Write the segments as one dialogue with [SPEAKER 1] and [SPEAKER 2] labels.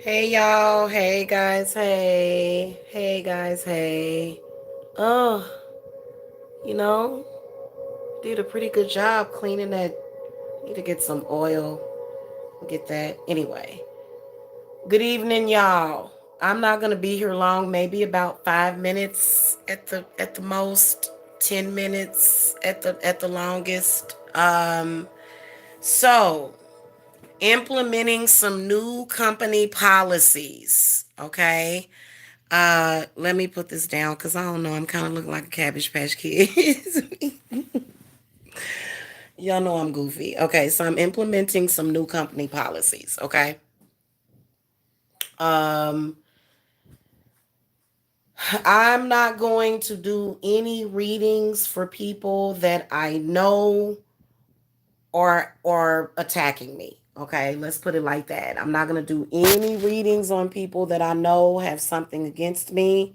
[SPEAKER 1] Hey y'all, hey guys, hey guys, hey. Oh, you know, did a pretty good job cleaning that. Need to get some oil, get that. Anyway, good evening, y'all. I'm not gonna be here long, maybe about 5 minutes at the most, 10 minutes at the longest. So implementing some new company policies, okay? Let me put this down because I don't know. I'm kind of looking like a Cabbage Patch Kid. Y'all know I'm goofy. Okay, so I'm implementing some new company policies. Okay. Um, I'm not going to do any readings for people that I know are attacking me. Okay, let's put it like that. I'm not going to do any readings on people that I know have something against me.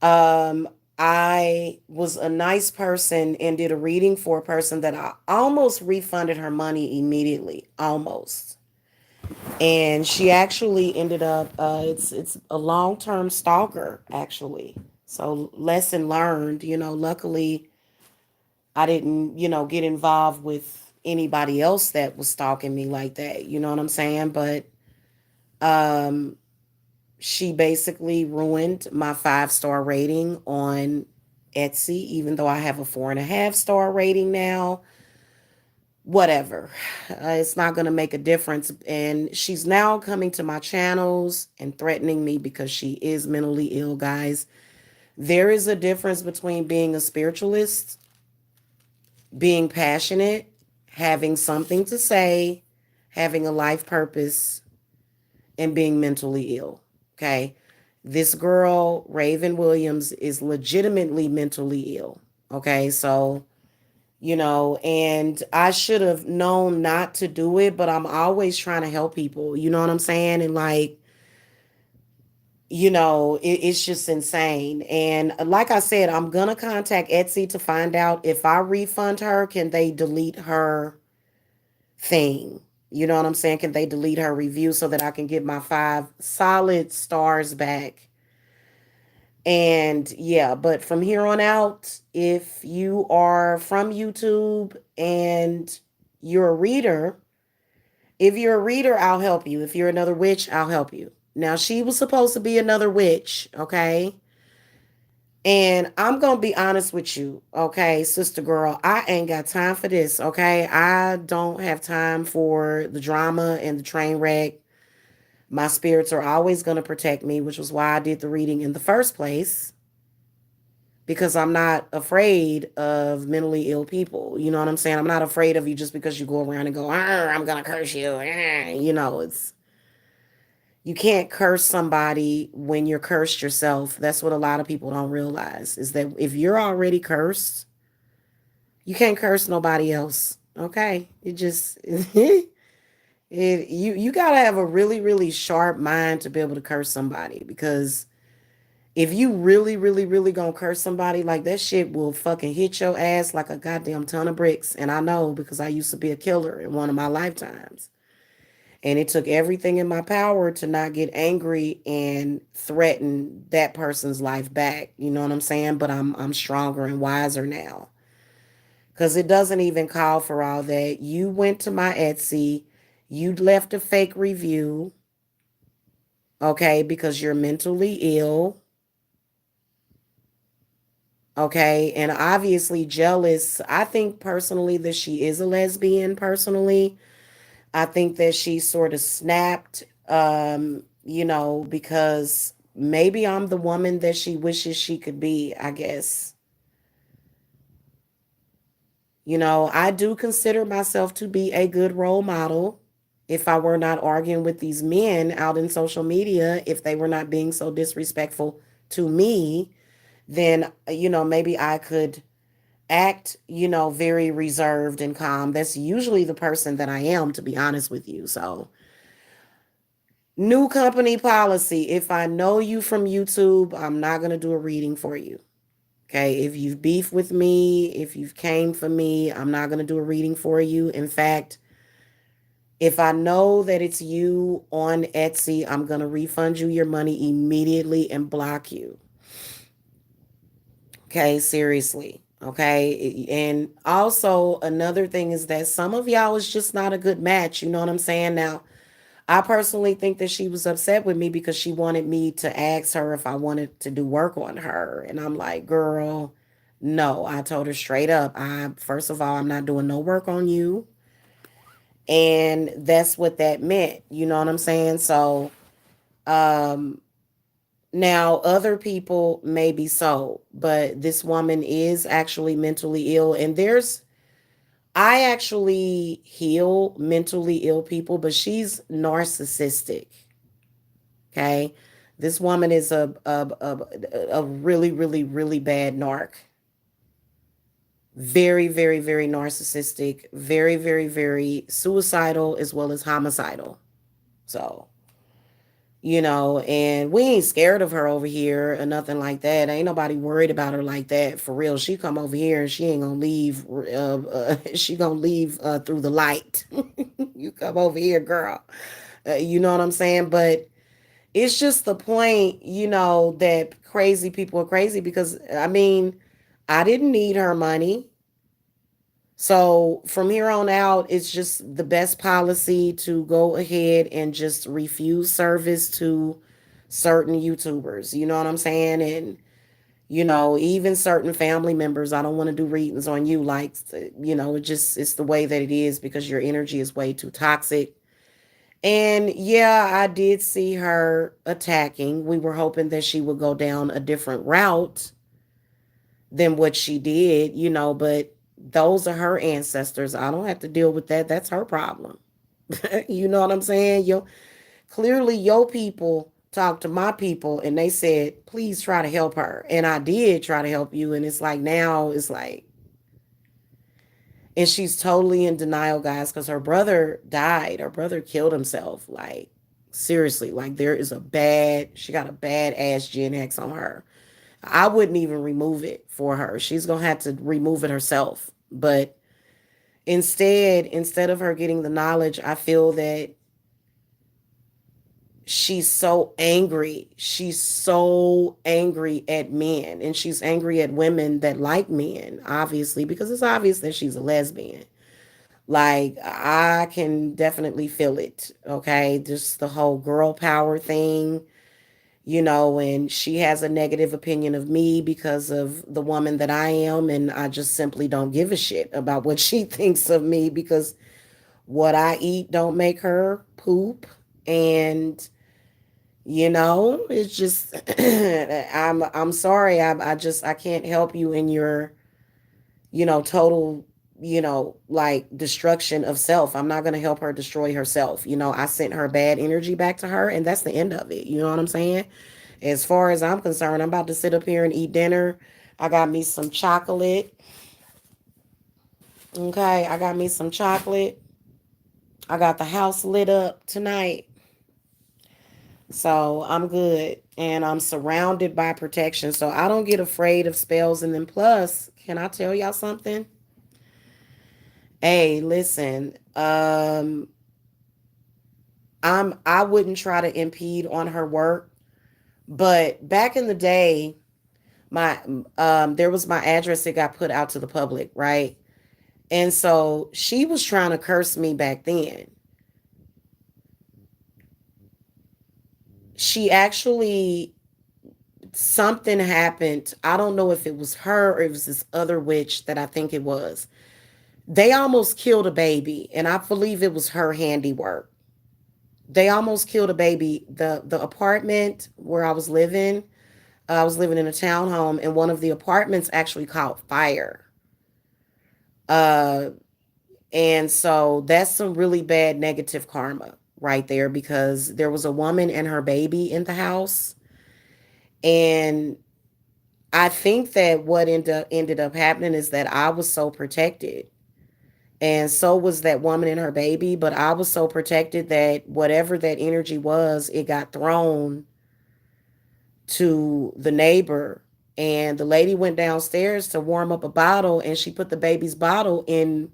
[SPEAKER 1] Um, I was a nice person and did a reading for a person that I almost refunded her money immediately, almost. And she actually ended up it's a long-term stalker actually. So lesson learned, luckily I didn't, get involved with anybody else that was stalking me like that, you know what I'm saying? But um she basically ruined my 5-star rating on Etsy, even though I have a 4.5-star rating now. Whatever. It's not going to make a difference. And she's now coming to my channels and threatening me because she is mentally ill, guys. There is a difference between being a spiritualist, being passionate, having something to say, having a life purpose, and being mentally ill. Okay. This girl, Raven Williams, is legitimately mentally ill. Okay. So, and I should have known not to do it, but I'm always trying to help people. You know what I'm saying? And like, it's just insane. And like I said, I'm going to contact Etsy to find out if I refund her, can they delete her thing? You know what I'm saying? Can they delete her review so that I can get my 5 solid stars back? And yeah, but from here on out, if you are from YouTube and you're a reader, if you're a reader, I'll help you. If you're another witch, I'll help you. Now, she was supposed to be another witch, okay? And I'm going to be honest with you, okay, sister girl. I ain't got time for this, okay? I don't have time for the drama and the train wreck. My spirits are always going to protect me, which was why I did the reading in the first place, because I'm not afraid of mentally ill people. You know what I'm saying? I'm not afraid of you just because you go around and go, I'm going to curse you. You can't curse somebody when you're cursed yourself. That's what a lot of people don't realize, is that if you're already cursed, you can't curse nobody else. Okay? It just you got to have a really really sharp mind to be able to curse somebody, because if you really really really going to curse somebody, like that shit will fucking hit your ass like a goddamn ton of bricks. And I know because I used to be a killer in one of my lifetimes. And it took everything in my power to not get angry and threaten that person's life back. You know what I'm saying? But I'm stronger and wiser now. Cause it doesn't even call for all that. You went to my Etsy, you left a fake review, okay, because you're mentally ill. Okay, and obviously jealous. I think personally that she is a lesbian, personally. I think that she sort of snapped, because maybe I'm the woman that she wishes she could be, I guess. I do consider myself to be a good role model. If I were not arguing with these men out in social media, if they were not being so disrespectful to me, then, maybe I could act, very reserved and calm. That's usually the person that I am, to be honest with you. So, new company policy. If I know you from YouTube, I'm not going to do a reading for you. Okay. If you've beef with me, if you've came for me, I'm not going to do a reading for you. In fact, If I know that it's you on Etsy, I'm going to refund you your money immediately and block you. Okay, seriously. Okay. And also, another thing is that some of y'all is just not a good match. You know what I'm saying? Now, I personally think that she was upset with me because she wanted me to ask her if I wanted to do work on her. And I'm like, girl, no. I told her straight up, first of all, I'm not doing no work on you. And that's what that meant. You know what I'm saying? So, um, now other people maybe so, but this woman is actually mentally ill. And I actually heal mentally ill people, but she's narcissistic. Okay. This woman is a really, really, really bad narc. Very, very, very narcissistic. Very, very, very suicidal as well as homicidal. So, and we ain't scared of her over here or nothing like that. Ain't nobody worried about her like that for real. She come over here and she ain't gonna leave. She gonna leave through the light. You come over here, girl. You know what I'm saying? But it's just the point, that crazy people are crazy because I mean, I didn't need her money. So from here on out, it's just the best policy to go ahead and just refuse service to certain YouTubers. You know what I'm saying? And, even certain family members, I don't want to do readings on you. Like, it's the way that it is because your energy is way too toxic. And yeah, I did see her attacking. We were hoping that she would go down a different route than what she did, but those are her ancestors. I don't have to deal with that. That's her problem. You know what I'm saying? Clearly your people talked to my people and they said, please try to help her. And I did try to help you. And it's like now it's like, and she's totally in denial, guys, because her brother died. Her brother killed himself. Like, seriously, like she got a bad ass Gen X on her. I wouldn't even remove it for her. She's going to have to remove it herself. But instead of her getting the knowledge, I feel that she's so angry. She's so angry at men. And she's angry at women that like men, obviously, because it's obvious that she's a lesbian. Like, I can definitely feel it. Okay. Just the whole girl power thing. And she has a negative opinion of me because of the woman that I am. And I just simply don't give a shit about what she thinks of me because what I eat don't make her poop. And, it's just, I'm sorry. I can't help you in your, total, like destruction of self. I'm not going to help her destroy herself. I sent her bad energy back to her and that's the end of it. You know what I'm saying? As far as I'm concerned, I'm about to sit up here and eat dinner. I got me some chocolate. Okay, I got me some chocolate. I got the house lit up tonight. So I'm good. And I'm surrounded by protection. So I don't get afraid of spells. And then plus, can I tell y'all something? Hey, listen. I wouldn't try to impede on her work. But back in the day, my there was my address that got put out to the public, right? And so she was trying to curse me back then. She actually, something happened. I don't know if it was her or it was this other witch that I think it was. They almost killed a baby, and I believe it was her handiwork. They almost killed a baby. The apartment where I was living in a townhome, and one of the apartments actually caught fire. Uh, And so that's some really bad negative karma right there because there was a woman and her baby in the house. And I think that what ended up happening is that I was so protected. And so was that woman and her baby. But I was so protected that whatever that energy was, it got thrown to the neighbor. And the lady went downstairs to warm up a bottle and she put the baby's bottle in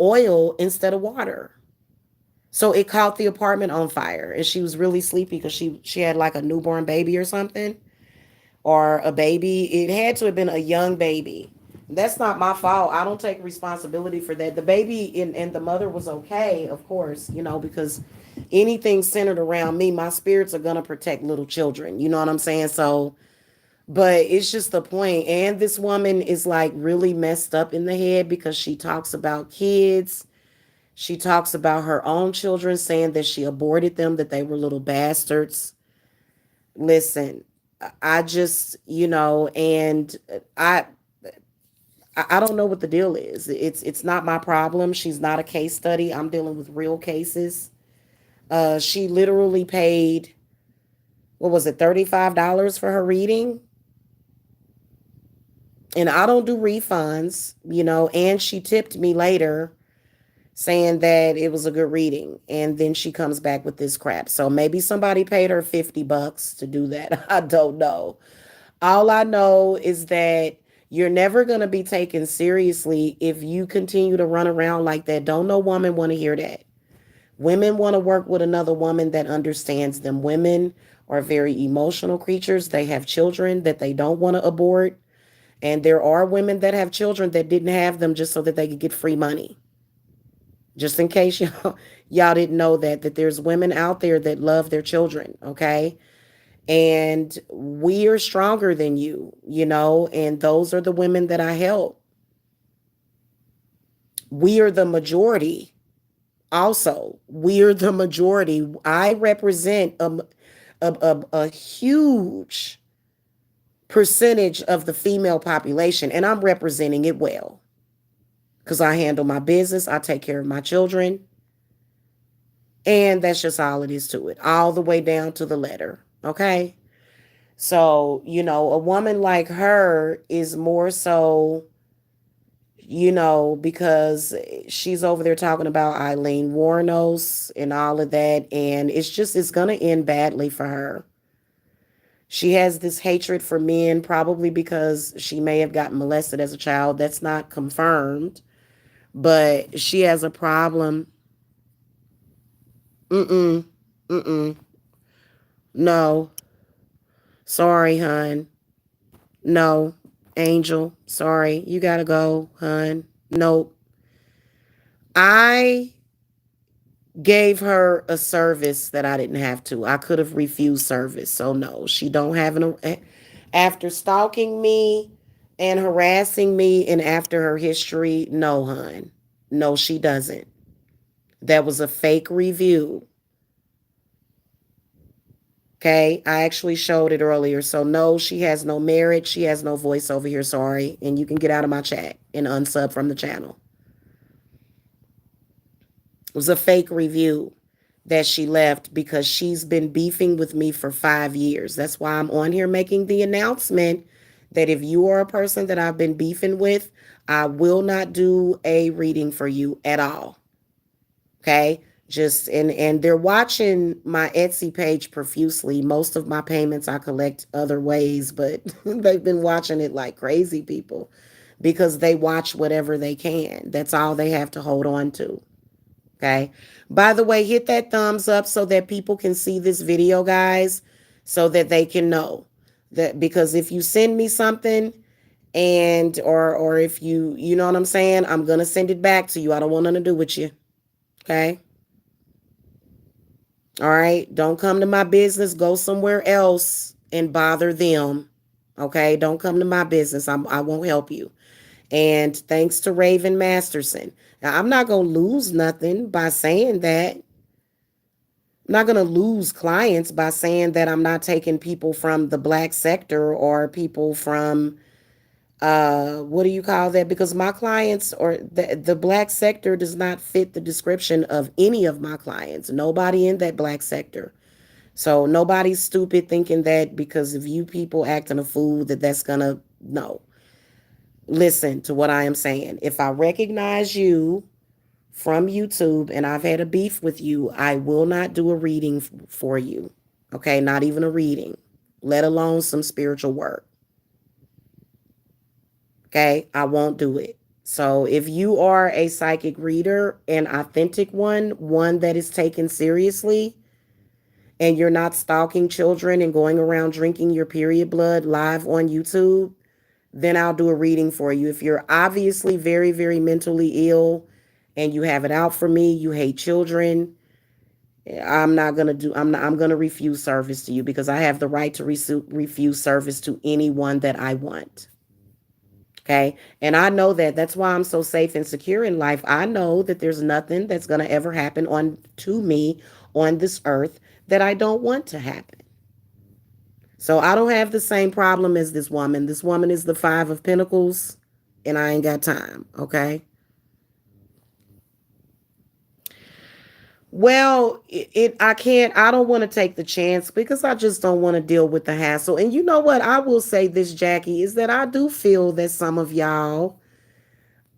[SPEAKER 1] oil instead of water. So it caught the apartment on fire, and she was really sleepy because she had like a newborn baby or something, or a baby. It had to have been a young baby. That's not my fault. I don't take responsibility for that. The baby and the mother was okay, of course, because anything centered around me, my spirits are gonna protect little children. You know what I'm saying? So, but it's just the point. And this woman is like really messed up in the head because she talks about kids. She talks about her own children, saying that she aborted them, that they were little bastards. Listen, I just, and I I don't know what the deal is. It's not my problem. She's not a case study. I'm dealing with real cases. She literally paid, what was it, $35 for her reading, and I don't do refunds, and she tipped me later saying that it was a good reading, and then she comes back with this crap. So maybe somebody paid her $50 to do that. I don't know. All I know is that you're never going to be taken seriously if you continue to run around like that. Don't no woman want to hear that. Women want to work with another woman that understands them. Women are very emotional creatures. They have children that they don't want to abort. And there are women that have children that didn't have them just so that they could get free money. Just in case y'all didn't know that there's women out there that love their children, okay? And we are stronger than you, and those are the women that I help. We are the majority. Also, we are the majority. I represent a huge percentage of the female population, and I'm representing it well because I handle my business, I take care of my children, and that's just all it is to it, all the way down to the letter. Okay. So, a woman like her is more so, because she's over there talking about Eileen Warnos and all of that. And it's going to end badly for her. She has this hatred for men, probably because she may have gotten molested as a child. That's not confirmed, but she has a problem. Mm-mm. Mm-mm. No. Sorry, hun. No, Angel, sorry, you gotta go, hun. Nope. I gave her a service that I didn't have to. I could have refused service. So no, she don't have an after stalking me and harassing me and after her history, no, hun. No, she doesn't. That was a fake review. Okay, I actually showed it earlier. So no, she has no merit. She has no voice over here. Sorry, and you can get out of my chat and unsub from the channel. It was a fake review that she left because she's been beefing with me for 5 years. That's why I'm on here making the announcement that if you are a person that I've been beefing with, I will not do a reading for you at all. Okay? Just and they're watching my Etsy page profusely. Most of my payments I collect other ways, but they've been watching it like crazy people because they watch whatever they can. That's all they have to hold on to. Okay. By the way, hit that thumbs up so that people can see this video, guys, so that they can know that, because if you send me something and or if you know what I'm saying, I'm gonna send it back to you. I don't want nothing to do with you. Okay. All right. Don't come to my business. Go somewhere else and bother them. Okay. Don't come to my business. I won't help you. And thanks to Raven Masterson. Now, I'm not going to lose nothing by saying that. I'm not going to lose clients by saying that I'm not taking people from the black sector or people from, what do you call that? Because my clients or the black sector does not fit the description of any of my clients. Nobody in that black sector. So nobody's stupid thinking that because of you people acting a fool that's going to, no. Listen to what I am saying. If I recognize you from YouTube and I've had a beef with you, I will not do a reading for you. Okay, not even a reading, let alone some spiritual work. Okay, I won't do it. So if you are a psychic reader, an authentic one that is taken seriously, and you're not stalking children and going around drinking your period blood live on YouTube, then I'll do a reading for you. If you're obviously very, very mentally ill and you have it out for me, you hate children, I'm going to refuse service to you because I have the right to refuse service to anyone that I want. Okay. And I know that. That's why I'm so safe and secure in life. I know that there's nothing that's going to ever happen on to me on this earth that I don't want to happen. So I don't have the same problem as this woman. This woman is the 5 of Pentacles, and I ain't got time. Okay. Well, I can't, I don't want to take the chance because I just don't want to deal with the hassle. And you know what? I will say this, Jackie, is that I do feel that some of y'all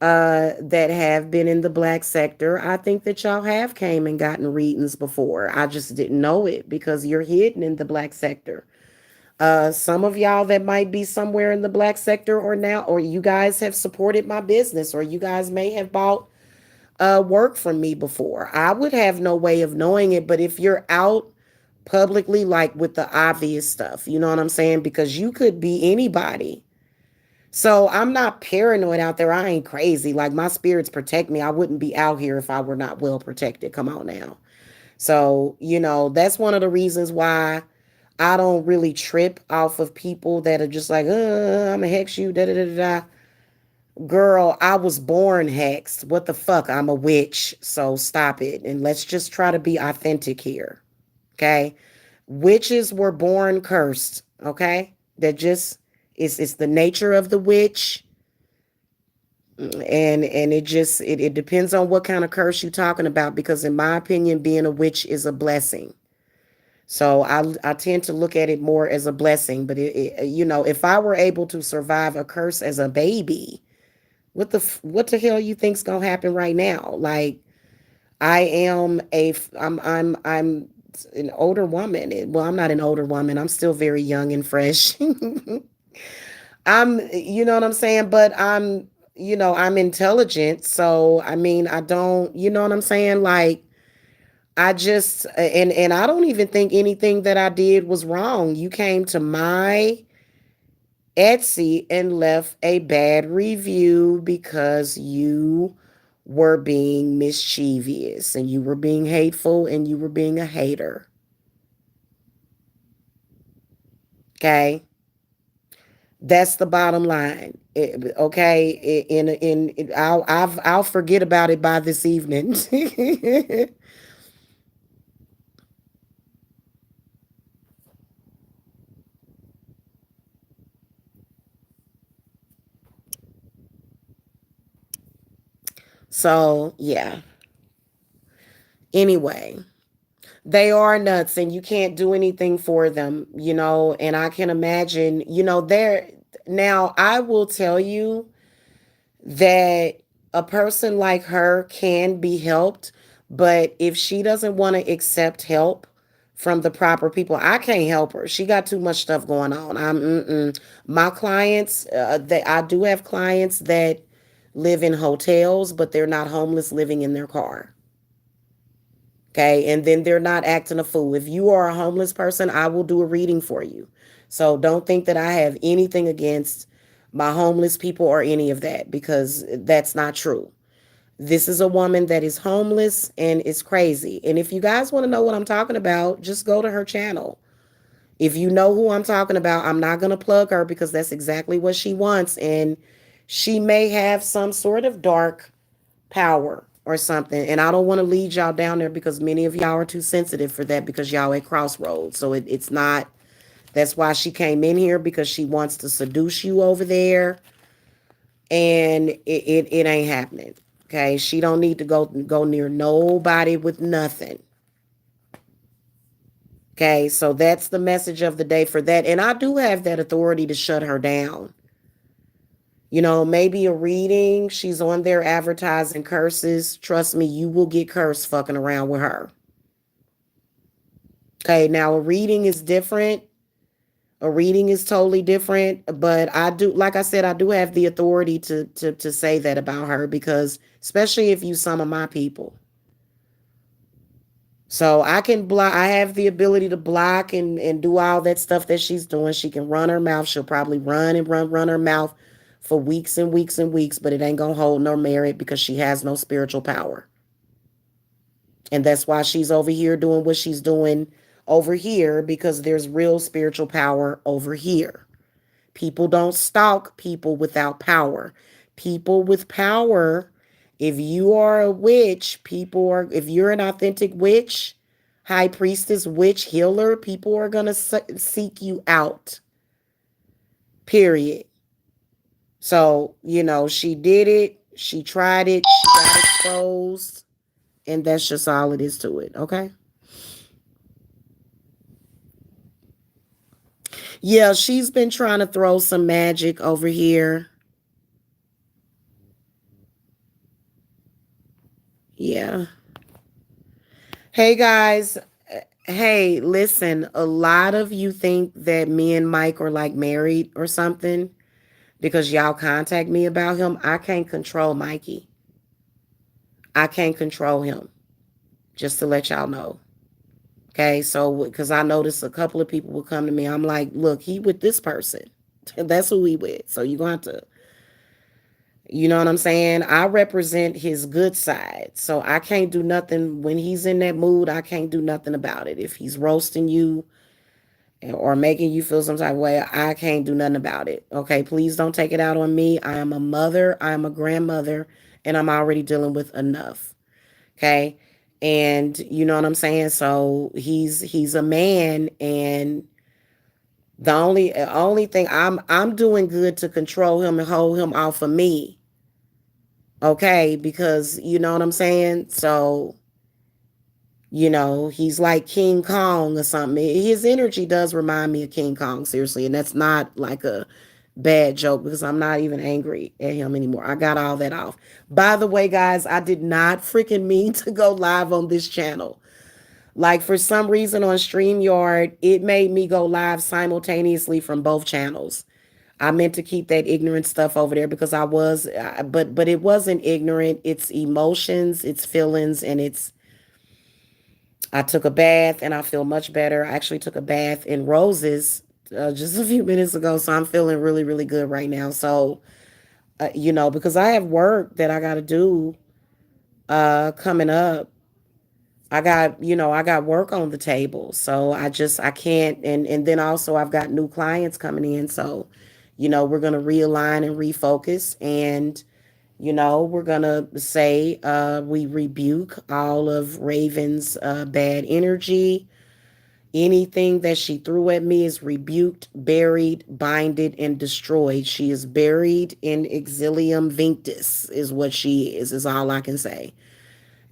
[SPEAKER 1] that have been in the black sector, I think that y'all have came and gotten readings before. I just didn't know it because you're hidden in the black sector. Some of y'all that might be somewhere in the black sector or now, or you guys have supported my business, or you guys may have bought work from me before. I would have no way of knowing it, but if you're out publicly, like with the obvious stuff, you know what I'm saying? Because you could be anybody. So I'm not paranoid out there. I ain't crazy. Like my spirits protect me. I wouldn't be out here if I were not well protected. Come on now. So, that's one of the reasons why I don't really trip off of people that are just like, I'm gonna hex you, da da da da. Girl, I was born hexed. What the fuck? I'm a witch. So stop it. And let's just try to be authentic here. Okay? Witches were born cursed. Okay? That just it's the nature of the witch. And it depends on what kind of curse you're talking about, because in my opinion, being a witch is a blessing. So I tend to look at it more as a blessing. But if I were able to survive a curse as a baby, what the hell you think's gonna happen right now? Like I'm an older woman. Well, I'm not an older woman. I'm still very young and fresh. You know what I'm saying? But I'm intelligent. So I mean, I don't, you know what I'm saying? Like I just and I don't even think anything that I did was wrong. You came to my Etsy and left a bad review because you were being mischievous and you were being hateful and you were being a hater. Okay? That's the bottom line. Okay? I'll forget about it by this evening. So, yeah. Anyway, they are nuts and you can't do anything for them, and I can imagine, they're now I will tell you that a person like her can be helped, but if she doesn't want to accept help from the proper people, I can't help her. She got too much stuff going on. My clients, I do have clients that live in hotels, but they're not homeless living in their car. Okay. And then they're not acting a fool. If you are a homeless person, I will do a reading for you. So don't think that I have anything against my homeless people or any of that, because that's not true. This is a woman that is homeless and is crazy. And if you guys want to know what I'm talking about, just go to her channel. If you know who I'm talking about, I'm not going to plug her because that's exactly what she wants. And she may have some sort of dark power or something. And I don't want to lead y'all down there because many of y'all are too sensitive for that because y'all at crossroads. So it's not, that's why she came in here, because she wants to seduce you over there. And it ain't happening. Okay. She don't need to go near nobody with nothing. Okay. So that's the message of the day for that. And I do have that authority to shut her down. Maybe a reading. She's on there advertising curses. Trust me, you will get cursed fucking around with her. Okay, now a reading is different. A reading is totally different, but I do, like I said, I do have the authority to say that about her, because especially if you some of my people. So I can block. I have the ability to block and do all that stuff that she's doing. She can run her mouth. She'll probably run and run her mouth for weeks and weeks and weeks, but it ain't gonna hold no merit because she has no spiritual power. And that's why she's over here doing what she's doing over here, because there's real spiritual power over here. People don't stalk people without power. People with power, if you are a witch, if you're an authentic witch, high priestess, witch, healer, people are going to seek you out. Period. So, she did it. She tried it. She got exposed. And that's just all it is to it. Okay. Yeah, she's been trying to throw some magic over here. Yeah. Hey guys, hey, listen, a lot of you think that me and Mike are like married or something because y'all contact me about him. I can't control Mikey. I can't control him, just to let y'all know. Okay, so because I noticed a couple of people will come to me, I'm like, look, he with this person. That's who he with. So you're going to have to, you know what I'm saying? I represent his good side. So I can't do nothing when he's in that mood. I can't do nothing about it. If he's roasting you or making you feel some type of way, I can't do nothing about it. Okay, please don't take it out on me. I am a mother, I am a grandmother, and I'm already dealing with enough. Okay? And you know what I'm saying? So he's a man, and the only thing I'm doing good to control him and hold him off of me. Okay, because you know what I'm saying? So, he's like King Kong or something. His energy does remind me of King Kong, seriously. And that's not like a bad joke, because I'm not even angry at him anymore. I got all that off. By the way, guys, I did not freaking mean to go live on this channel. Like, for some reason on StreamYard, it made me go live simultaneously from both channels. I meant to keep that ignorant stuff over there because I was, but it wasn't ignorant. It's emotions, it's feelings, and I took a bath and I feel much better. I actually took a bath in roses just a few minutes ago, so I'm feeling really, really good right now. So, because I have work that I got to do coming up. I got work on the table. So I can't. And then also I've got new clients coming in. So, we're going to realign and refocus. And, we're going to say we rebuke all of Raven's bad energy. Anything that she threw at me is rebuked, buried, binded, and destroyed. She is buried in Exilium Vinctus, is what she is all I can say.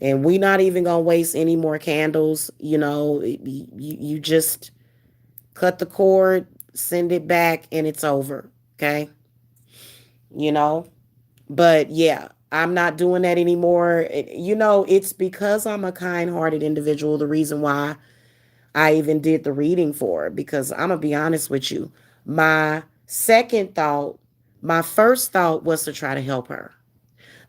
[SPEAKER 1] And we not even gonna waste any more candles. You just cut the cord, send it back, and it's over. Okay. You know, but yeah, I'm not doing that anymore. It's because I'm a kind-hearted individual. The reason why I even did the reading for her, because I'm gonna be honest with you. My second thought, my first thought was to try to help her.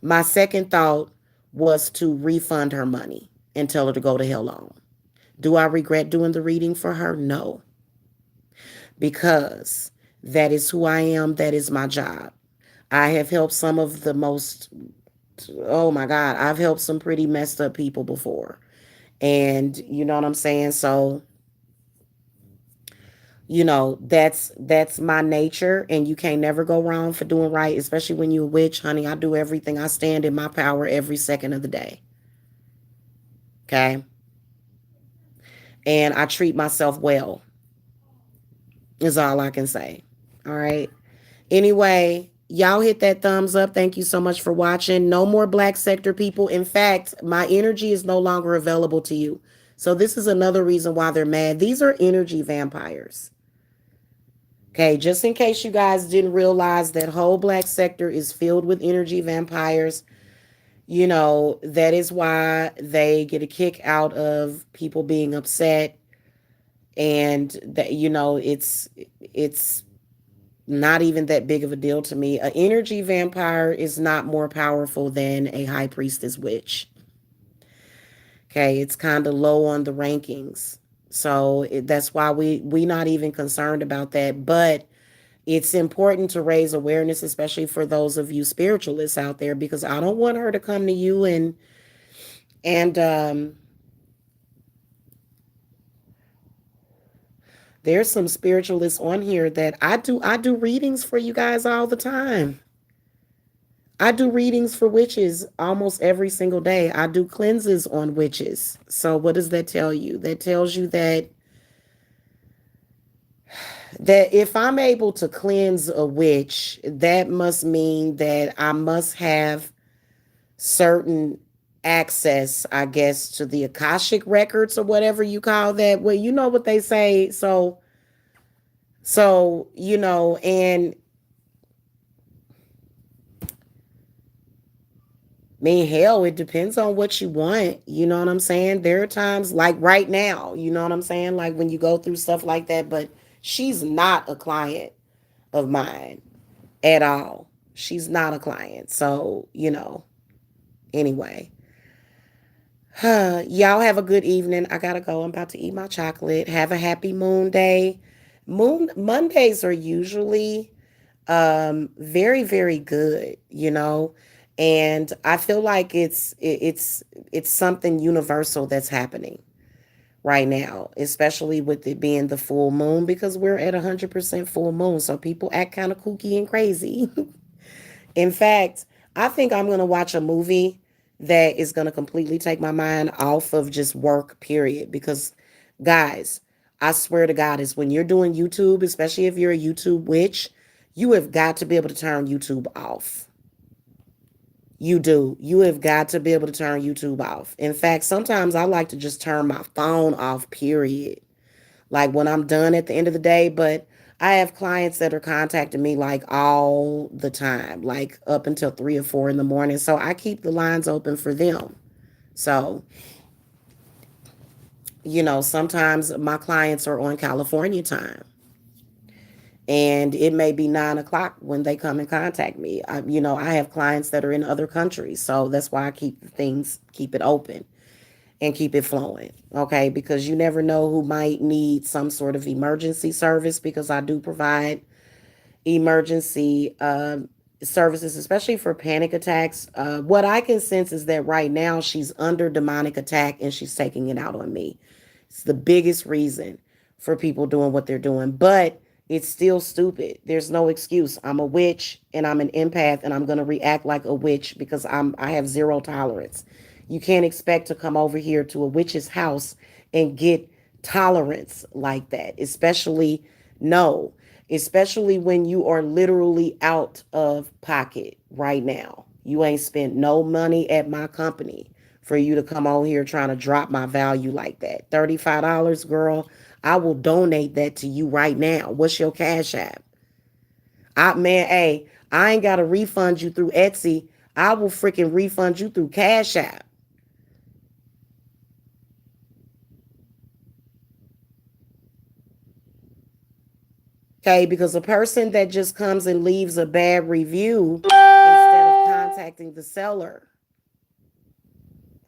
[SPEAKER 1] My second thought was to refund her money and tell her to go to hell on. Do I regret doing the reading for her? No, because that is who I am. That is my job. I have helped some of the most, oh my God, I've helped some pretty messed up people before. And you know what I'm saying? So, that's my nature, and you can't never go wrong for doing right, especially when you're a witch, honey. I do everything. I stand in my power every second of the day. Okay? And I treat myself well, is all I can say. All right. Anyway, y'all hit that thumbs up. Thank you so much for watching. No more black sector people. In fact, my energy is no longer available to you. So this is another reason why they're mad. These are energy vampires. Okay, just in case you guys didn't realize, that whole black sector is filled with energy vampires. That is why they get a kick out of people being upset. And that, it's not even that big of a deal to me. An energy vampire is not more powerful than a high priestess witch. Okay, it's kind of low on the rankings. So that's why we not even concerned about that. But it's important to raise awareness, especially for those of you spiritualists out there, because I don't want her to come to you and there's some spiritualists on here that I do readings for you guys all the time. I do readings for witches almost every single day. I do cleanses on witches. So what does that tell you? That tells you that if I'm able to cleanse a witch, that must mean that I must have certain access, I guess, to the Akashic records or whatever you call that. Well, you know what they say. And mean, hell, it depends on what you want. You know what I'm saying? There are times like right now, you know what I'm saying? Like when you go through stuff like that, but she's not a client of mine at all. She's not a client. So, anyway. Y'all have a good evening. I gotta go. I'm about to eat my chocolate. Have a happy moon day. Moon Mondays are usually very, very good, and I feel like it's something universal that's happening right now, especially with it being the full moon, because we're at 100% full moon, so people act kind of kooky and crazy. In fact, I think I'm going to watch a movie that is going to completely take my mind off of just work, period. Because, guys, I swear to God, is when you're doing YouTube, especially if you're a YouTube witch, you have got to be able to turn YouTube off. You do. You have got to be able to turn YouTube off. In fact, sometimes I like to just turn my phone off, period. Like when I'm done at the end of the day. But I have clients that are contacting me like all the time, like up until 3 or 4 in the morning. So I keep the lines open for them. So, sometimes my clients are on California time. And it may be 9 o'clock when they come and contact me. I have clients that are in other countries. So that's why I keep it open and keep it flowing. Okay. Because you never know who might need some sort of emergency service, because I do provide emergency services, especially for panic attacks. What I can sense is that right now she's under demonic attack and she's taking it out on me. It's the biggest reason for people doing what they're doing, but it's still stupid. There's no excuse. I'm a witch and I'm an empath and I'm going to react like a witch because I have zero tolerance. You can't expect to come over here to a witch's house and get tolerance like that, especially no, especially when you are literally out of pocket right now. You ain't spent no money at my company for you to come on here trying to drop my value like that. $35, girl. I will donate that to you right now. What's your cash app? Hey, I ain't gotta refund you through Etsy. I will freaking refund you through Cash App. Okay, because a person that just comes and leaves a bad review instead of contacting the seller.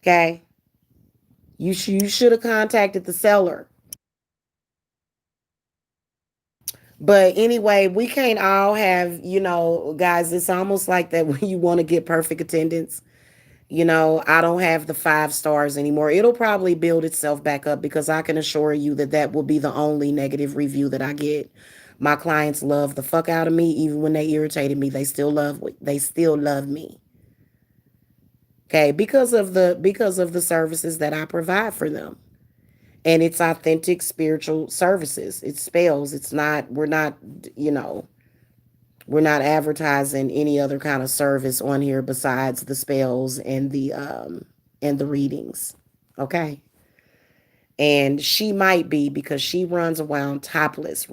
[SPEAKER 1] Okay, you should have contacted the seller. But anyway, we can't all have, guys, it's almost like that when you want to get perfect attendance. I don't have the 5 stars anymore. It'll probably build itself back up because I can assure you that that will be the only negative review that I get. My clients love the fuck out of me. Even when they irritated me, they still love me. Okay, because of the services that I provide for them. And it's authentic spiritual services. It spells. It's not, you know, we're not advertising any other kind of service on here besides the spells and the readings. Okay? And she might be because she runs around topless.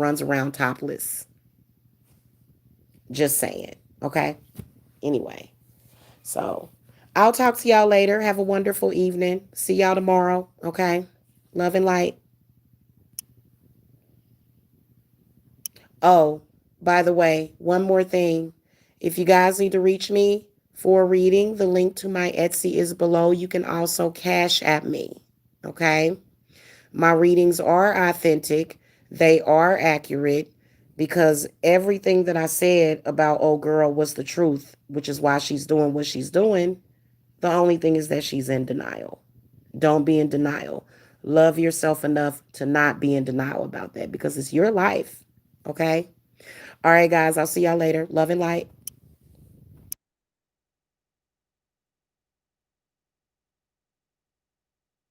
[SPEAKER 1] Just saying. Okay? Anyway. So, I'll talk to y'all later. Have a wonderful evening. See y'all tomorrow. Okay? Love and light. Oh, by the way, one more thing. If you guys need to reach me for a reading, the link to my Etsy is below. You can also cash at me. Okay? My readings are authentic, they are accurate because everything that I said about old girl was the truth, which is why she's doing what she's doing. The only thing is that she's in denial. Don't be in denial. Love yourself enough to not be in denial about that because it's your life. Okay? All right, guys, I'll see y'all later. Love and light.